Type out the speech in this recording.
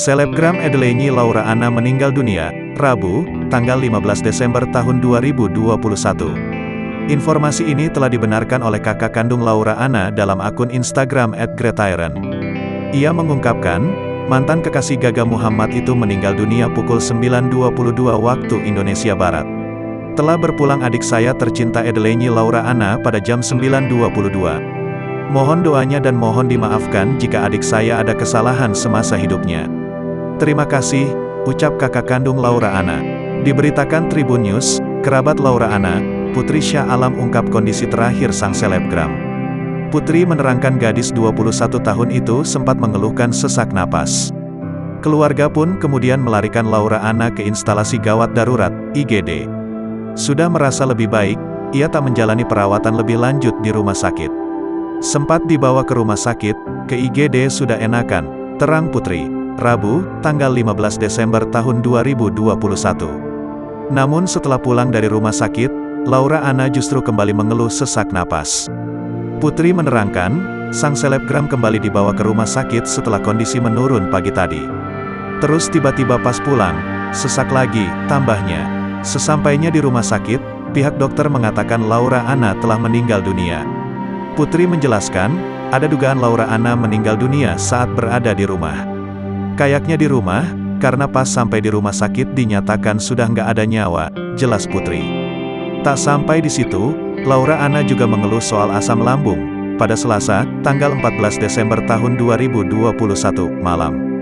Selebgram Edelenyi Laura Anna meninggal dunia, Rabu, tanggal 15 Desember tahun 2021. Informasi ini telah dibenarkan oleh kakak kandung Laura Anna dalam akun Instagram @gretairen. Ia mengungkapkan, mantan kekasih Gaga Muhammad itu meninggal dunia pukul 9.22 waktu Indonesia Barat. Telah berpulang adik saya tercinta Edelenyi Laura Anna pada jam 9.22. Mohon doanya dan mohon dimaafkan jika adik saya ada kesalahan semasa hidupnya. Terima kasih, ucap kakak kandung Laura Anna. Diberitakan Tribun News, kerabat Laura Anna, Putri Shah Alam ungkap kondisi terakhir sang selebgram. Putri menerangkan gadis 21 tahun itu sempat mengeluhkan sesak napas. Keluarga pun kemudian melarikan Laura Anna ke instalasi gawat darurat, IGD. Sudah merasa lebih baik, ia tak menjalani perawatan lebih lanjut di rumah sakit. Sempat dibawa ke rumah sakit, ke IGD sudah enakan, terang Putri. Rabu, tanggal 15 Desember tahun 2021. Namun setelah pulang dari rumah sakit, Laura Anna justru kembali mengeluh sesak napas. Putri menerangkan, sang selebgram kembali dibawa ke rumah sakit setelah kondisi menurun pagi tadi. Terus tiba-tiba pas pulang, sesak lagi, tambahnya. Sesampainya di rumah sakit, pihak dokter mengatakan Laura Anna telah meninggal dunia. Putri menjelaskan, ada dugaan Laura Anna meninggal dunia saat berada di rumah. Kayaknya di rumah, karena pas sampai di rumah sakit dinyatakan sudah nggak ada nyawa, jelas Putri. Tak sampai di situ, Laura Anna juga mengeluh soal asam lambung, pada Selasa, tanggal 14 Desember tahun 2021, malam.